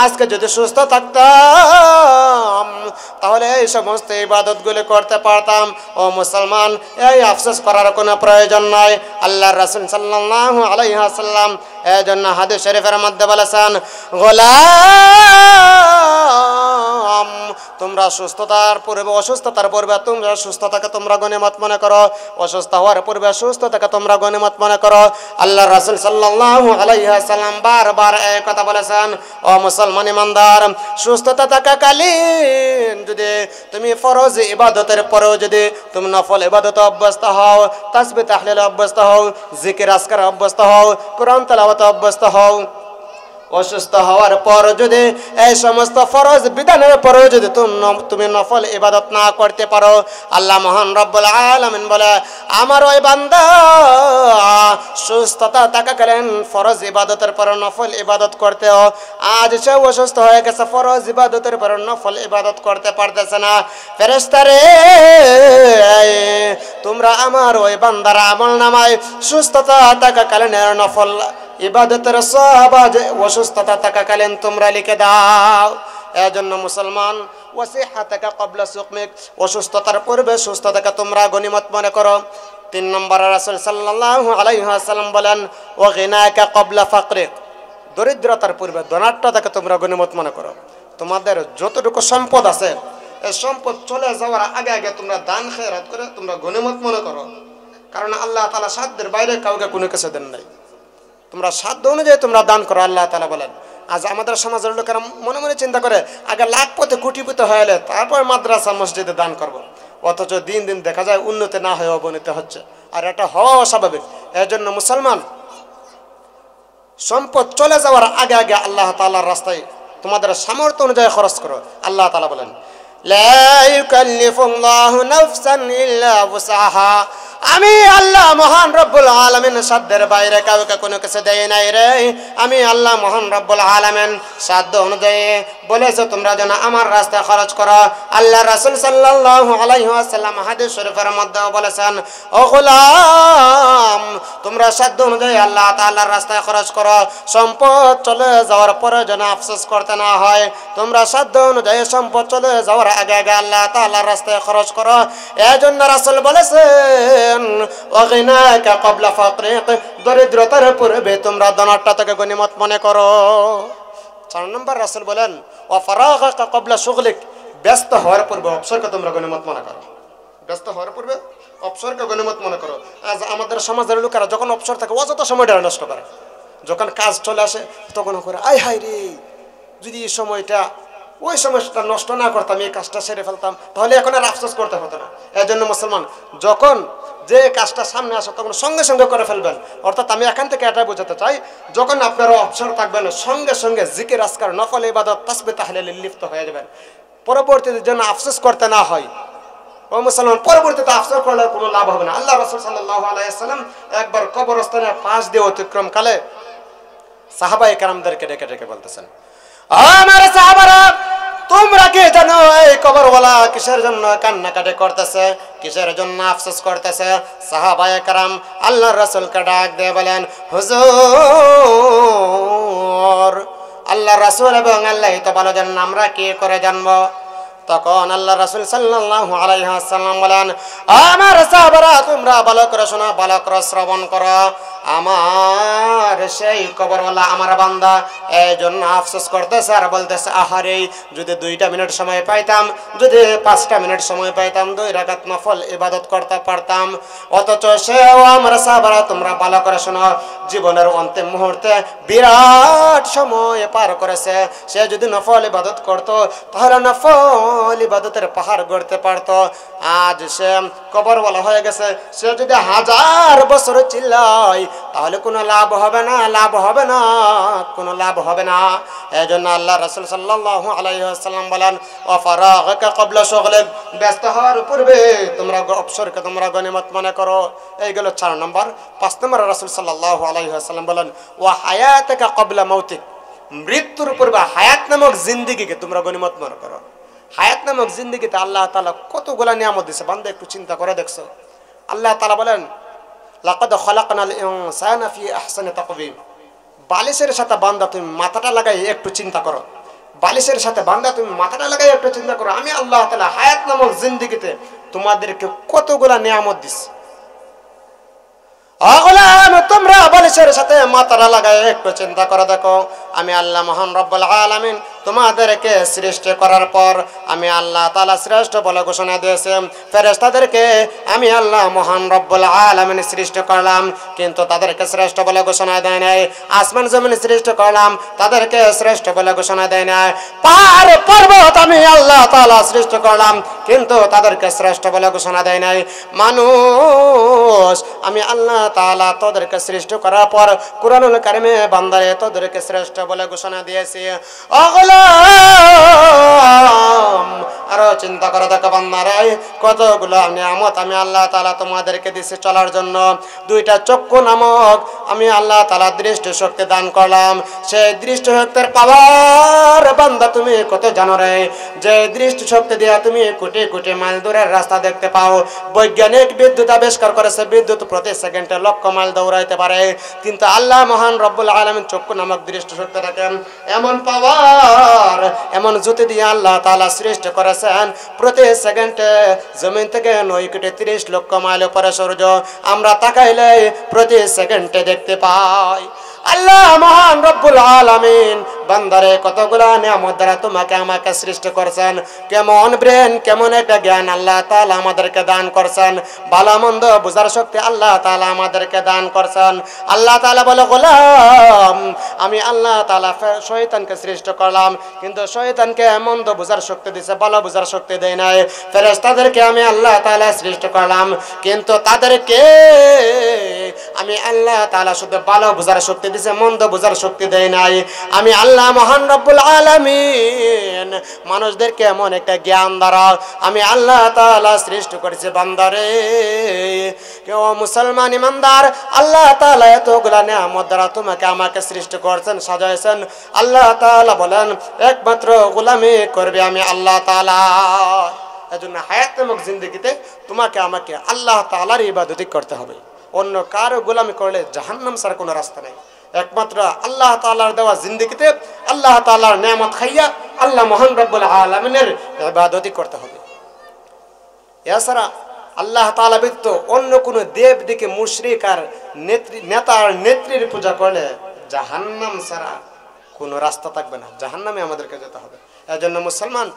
Speaker 1: আজকে যদি সুস্থ থাকতাম তাহলে এই সমস্ত ইবাদতগুলি করতে পারতাম। ও মুসলমান, এই আফসোস করার কোনো প্রয়োজন নাই। আল্লাহর রাসূল সাল্লাল্লাহু আলাইহি ওয়াসাল্লাম এজন্য হাদিস শরীফের মধ্যে বলেছেন, গোলাম, তোমরা সুস্থতার পূর্বে অসুস্থতার পূর্বে তোমরা সুস্থতাকে তোমরা গনিমত মনে করো, অসুস্থ হওয়ার পূর্বে সুস্থতাকে তোমরা গনিমত মনে করো। আল্লাহর রাসূল সাল্লাল্লাহু আলাইহি ওয়াসাল্লাম বারবার এই কথা বলেছেন। ও মুসলমান ইমানদার, সুস্থতা থাকাকালীন যদি তুমি ফরজ ইবাদতের পরেও যদি তুমি নফল ইবাদতে অভ্যস্ত হও, তাসবিহ তাহলিলে অভ্যস্ত হও, জিকির আজকারে অভ্যস্ত হও, কোরআন তেলাওয়াতে অভ্যস্ত হও, অসুস্থ হওয়ার পর যদি এই সমস্ত ফরজ বিধানের পরেও যদি তুমি নফল ইবাদত না করতে পারো, আল্লাহ মহান রব্বুল আলামিন বলে, আমার ওই বান্দা সুস্থতা থাকাকালীন ফরজ ইবাদতের পর নফল ইবাদত করতেও আজ সে অসুস্থ হয়ে গেছে, ফরজ ইবাদতের পর নফল ইবাদত করতে পারতেছে না। ফেরেশতারে, তোমরা আমার ওই বান্দার আমলনামায় সুস্থতা থাকাকালীন নফল ইবাদতের সওয়াব অসুস্থতা থাকাকালীন তোমরা লিখে দাও। এজন্য মুসলমান, ওয়াসিহাতাকা ক্বাবলা সুকমিক, অসুস্থতার পূর্বে সুস্থতাকে তোমরা গনিমত মনে করো। 3 নম্বরে রাসূল সাল্লাল্লাহু আলাইহি ওয়াসাল্লাম বলেন, ওয়া গিনাকা ক্বাবলা ফাকরিক, দরিদ্রতার পূর্বে ধনাঢ্যতাকে তোমরা গনিমত মনে করো। তোমাদের যতটুকু সম্পদ আছে এই সম্পদ চলে যাওয়ার আগে আগে তোমরা দান খেরাত করে তোমরা গনিমত মনে করো। কারণ আল্লাহ তাআলা সাধ্যের বাইরে কাউকে কোনো কিছু দেন নাই, তোমরা সাধ্য অনুযায়ী তোমরা দান করো, আল্লাহ তাআলা বলেন। আজ আমাদের সমাজের লোকেরা মনে মনে চিন্তা করে আগে লাখপতি কোটিপতি হয়ে এলে তারপর মাদ্রাসা মসজিদে দান করব, অথচ দিন দিন দেখা যায় উন্নতি না হয়ে অবনতি হচ্ছে, আর এটা হওয়া অস্বাভাবিক। এর জন্য মুসলমান, সম্পদ চলে যাওয়ার আগে আগে আল্লাহ তাআলার রাস্তায় তোমাদের সামর্থ্য অনুযায়ী খরচ করো। আল্লাহ তাআলা বলেন, লা ইউকাল্লিফুল্লাহু নাফসান ইল্লা উসআহা। আমি আল্লাহ মহান রব্বুল আলামিন সাধ্যের বাইরে কাউকে কোনো কিছু দেয় নাই রে। আমি আল্লাহ মহান রব্বুল আলামিন সাধ্য অনুযায়ী বলেছে তোমরা যেন আমার রাস্তায় খরচ করো। আল্লাহ রাসূল সাল্লাল্লাহু আলাইহি ওয়াসাল্লাম হাদিস শরীফের মধ্যে বলেছেন, ও গোলাম তোমরা সাধ্য অনুযায়ী আল্লাহ তাআলার রাস্তায় খরচ করো, সম্পদ চলে যাওয়ার পরে যেন আফসোস করতে না হয়। তোমরা সাধ্য অনুযায়ী সম্পদ চলে যাওয়ার আগে আগে আল্লাহ তাআলার রাস্তায় খরচ করো। এজন্য রাসূল বলেছেন, ওয়াগিনাকা ক্বাবলা ফাকরিক, দরিদ্রতার পূর্বে তোমরা ধনটা থেকে গনিমত মনে করো। 4 নম্বর রাসূল বলেন, ওয়া ফারাগাকা ক্বাবলা শুগলিক, ব্যস্ত হওয়ার পূর্বে অবসরকে তোমরা গনিমত মনে করো। ব্যস্ত হওয়ার পূর্বে অবসরকে গনিমত মনে করো। আজ আমাদের সমাজের লোকেরা যখন অবসর থাকে অযথা সময়টা নষ্ট করে, যখন কাজ চলে আসে তখন করে আয় হায় রে, যদি এই সময়টা ওই সময়টা নষ্ট না করতাম, এই কাজটা সেরে ফেলতাম, তাহলে এখন আর আফসোস করতে হতো না। এই জন্য মুসলমান যখন যে কাজটা সামনে আসে তখন সঙ্গে সঙ্গে করে ফেলবেন। অর্থাৎ আমি এখান থেকে এটা বোঝাতে চাই, যখন আপনারা অবসর থাকবেন সঙ্গে সঙ্গে জিকির আজকার নফল ইবাদত তাসবিহ তাহলিলে লিপ্ত হয়ে যাবেন, পরবর্তীতে যেন আফসোস করতে না হয়। ও মুসলমান, পরবর্তীতে আফসোস করলে কোনো লাভ হবে না। আল্লাহ রাসূল সাল্লাল্লাহু আলাইহি ওয়াসাল্লাম একবার কবরস্থানের পাশ দিয়ে অতিক্রম কালে সাহাবায়ে কেরামদেরকে ডেকে ডেকে বলতেছেন, আমার সাহাবারা তোমরা কি জানো এই কবরওয়ালা কিসের জন্য কান্নাকাটি করতেছে, কিসের জন্য আফসোস করতেছে? সাহাবায়ে কেরাম আল্লাহর রাসূলকে ডাক দিয়ে বলেন, হুজুর আল্লাহর রাসূল এবং আল্লাহই তো ভালো জানেন, আমরা কি করে জানবো? তখন আল্লাহ রাসূল সাল্লাল্লাহু আলাইহি ওয়াসাল্লাম বলেন, আমার সাহাবারা তোমরা ভালো করে শোনো, ভালো করে শ্রবণ করো, আমার সেই কবরওয়ালা আমার বান্দা এই জন্য আফসোস করতেছে আর বলতেছে, আহারে যদি 2টা মিনিট সময় পাইতাম, যদি 5টা মিনিট সময় পাইতাম, 2 রাকাত নফল ইবাদত করতে পারতাম। অথচ সেও আমার সাহাবারা তোমরা ভালো করে শোনো, জীবনের অন্তিম মুহূর্তে বিরাট সময় পার করেছে, সে যদি নফল ইবাদত করত তাহলে নফল ইবাদতের পাহাড় গড়তে পারত। আজ সে কবরওয়ালা হয়ে গেছে, সে যদি 1000 বছর চিল্লায় তাহলে কোনো লাভ হবে না, লাভ হবে না, কোনো লাভ হবে না। এই জন্য আল্লাহ রাসূল সাল্লাল্লাহু আলাইহি ওয়াসাল্লাম বলেন, ওয়া ফারাগাকা ক্বাবলা শুগলিক, ব্যস্ত হওয়ার পূর্বে তোমরা অবসরকে তোমরা গনিমত মনে করো। এই গেল 4 নম্বর। 5 নম্বর রাসূল সাল্লাল্লাহু আলাইহি ওয়াসাল্লাম বলেন, ওয়া হায়াতাকা ক্বাবলা মাউতিক, মৃত্যুর পূর্বে হায়াত নামক জিন্দেগিকে তোমরা গনিমত মনে করো। হায়াত নামক জিন্দেগিতে আল্লাহ তাআলা কতগুলা নিয়ামত দিয়েছে, বান্দা একটু চিন্তা করে দেখছো? আল্লাহ তাআলা বলেন, লাকাদ খালাকনাল ইনসানা ফি আহসানি তাকওয়িম, বালিশের সাথে বান্দা তুমি মাথাটা লাগাই একটু চিন্তা করো, বালিশের সাথে বান্দা তুমি মাথাটা লাগাই একটু চিন্তা করো, আমি আল্লাহ তাআলা হায়াত নামক জিন্দেগিতে তোমাদেরকে কতগুলা নিয়ামত দিছি। তোমরা বালিশের সাথে মাথাটা লাগাই একটু চিন্তা করে দেখো, আমি আল্লাহ মহান রব্বুল আলামিন তোমাদেরকে সৃষ্টি করার পর আমি আল্লাহ তাআলা শ্রেষ্ঠ বলে ঘোষণা দিয়েছি। ফেরেশতাদেরকে আমি আল্লাহ মহান রব্বুল আলামিন সৃষ্টি করলাম, কিন্তু তাদেরকে শ্রেষ্ঠ বলে ঘোষণা দেয় নাই। আসমান জমিন সৃষ্টি করলাম, তাদেরকে শ্রেষ্ঠ বলে ঘোষণা দেয় নাই। পাহাড় পর্বত আমি আল্লাহ তাআলা সৃষ্টি করলাম, কিন্তু তাদেরকে শ্রেষ্ঠ বলে ঘোষণা দেয় নাই। মানুষ আমি আল্লাহ তাআলা তাদেরকে সৃষ্টি করার পর কুরআনুল কারীমে বান্দারে তাদেরকে শ্রেষ্ঠ বলে ঘোষণা দিয়েছি। আরো চিন্তা করে দেখো বান্দারা, কতগুলো নিয়ামত আমি আল্লাহ তাআলা তোমাদেরকে দিয়েছি চলার জন্য। 2টা চক্ষু নামক আমি আল্লাহ তাআলা দৃষ্টি শক্তি দান করলাম। সেই দৃষ্টি শক্তির পাওয়ার বান্দা তুমি কত জানো রে? যে দৃষ্টি শক্তি দিয়ে তুমি কোটি কোটি মাইল দূরের রাস্তা দেখতে পাও। বৈজ্ঞানিক বিদ্যুৎ আবিষ্কার করেছে বিদ্যুৎ প্রতি সেকেন্ডে লক্ষ মাইল দৌড়াইতে পারে, কিন্তু আল্লাহ মহান রব্বুল আলামিন চক্ষু নামক দৃষ্টি শক্তি রাখেন। এমন পাওয়ার, এমন জ্যোতি দিয়ে আল্লাহ তাআলা সৃষ্টি করেছেন, প্রতি সেকেন্ডে জমিন থেকে 9 কোটি 30 লক্ষ মাইল উপরে সূর্য আমরা তাকাইলে প্রতি সেকেন্ডে দেখতে পাই। আল্লাহ মহান রব্বুল আলামিন বান্দারে কতগুলা নিয়ামত দ্বারা তোমাকে আমাকে সৃষ্টি করেছেন। কেমন ব্রেন, কেমন একটা জ্ঞান আল্লাহ তাআলা আমাদেরকে দান করেছেন। ভালো মন্দ বুঝার শক্তি আল্লাহ তাআলা আমাদেরকে দান করেছেন। আল্লাহ তাআলা বলে, গোলাম আমি আল্লাহ তাআলা শয়তানকে সৃষ্টি করলাম, কিন্তু শয়তানকে মন্দ বুঝার শক্তি দিয়েছে, ভালো বুঝার শক্তি দেয় নাই। ফেরেশতাদেরকে আমি আল্লাহ তাআলা সৃষ্টি করলাম, কিন্তু তাদেরকে আমি আল্লাহ তাআলা শুধু ভালো বোঝার শক্তি দিয়েছে, মন্দ বোঝার শক্তি দেয় নাই। আমি আল্লাহ মহান রব্বুল আলামিন মানুষদেরকে এমন একটা জ্ঞান দ্বারা আমি আল্লাহ তাআলা সৃষ্টি করেছি। বান্দারে কেউ মুসলমান ইমানদার, আল্লাহ তাআলা এতগুলা নিয়ামত দ্বারা তোমাকে আমাকে সৃষ্টি করেছেন, সাজাইছেন। আল্লাহ তাআলা বলেন একমাত্র গোলামি করবে আমি আল্লাহ তাআলা। এজন্য হায়াত নামক জিন্দেগিতে তোমাকে আমাকে আল্লাহ তাআলার ইবাদত করতে হবে। অন্য কারো গোলামি করলে জাহান্নাম ছাড়া কোনো রাস্তা নেই। একমাত্র আল্লাহ তাআলার দেওয়া জিন্দেগিতে আল্লাহ তাআলার নিয়ামত খাইয়া আল্লাহ মহান রব্বুল আলামিনের ইবাদত করতে হবে। এছাড়া আল্লাহ তাআলা ব্যতীত অন্য কোনো দেব দিকে মুশরিক আর নেতার নেত্রীর পূজা করলে জাহান্নাম ছাড়া কোনো রাস্তা থাকবে না, জাহান্নামে আমাদেরকে যেতে হবে। এজন্য মুসলমান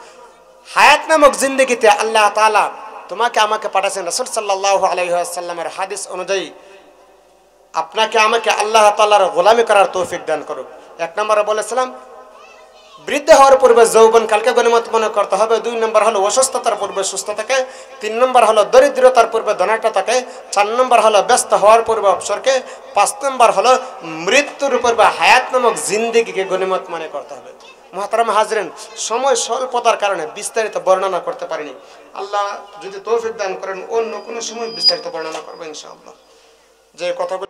Speaker 1: হায়াত নামক জিন্দেগিতে আল্লাহ তাআলা তোমাকে আমাকে পাঠাচ্ছেন। রাসূল সাল্লাল্লাহু আলাইহি ওয়াসাল্লামের হাদিস অনুযায়ী আপনাকে আমাকে আল্লাহ তাআলার গোলামি করার তৌফিক দান করুক। এক নম্বরে বলেছিলাম বৃদ্ধ হওয়ার পূর্বে যৌবন কালকে গনিমত মনে করতে হবে। 2 নম্বর হলো অসুস্থতার পূর্বে সুস্থতাকে। 3 নম্বর হলো দরিদ্রতার পূর্বে ধনাঢ্যতাকে। 4 নম্বর হলো ব্যস্ত হওয়ার পূর্বে অবসরকে। 5 নম্বর হলো মৃত্যুর পূর্বে হায়াত নামক জিন্দেগিকে গনিমত মনে করতে হবে। মুহতারাম হাজরিন, সময় স্বল্পতার কারণে বিস্তারিত বর্ণনা করতে পারিনি। আল্লাহ যদি তৌফিক দান করেন অন্য কোনো সময় বিস্তারিত বর্ণনা করবো ইনশাআল্লাহ। যে কথাগুলো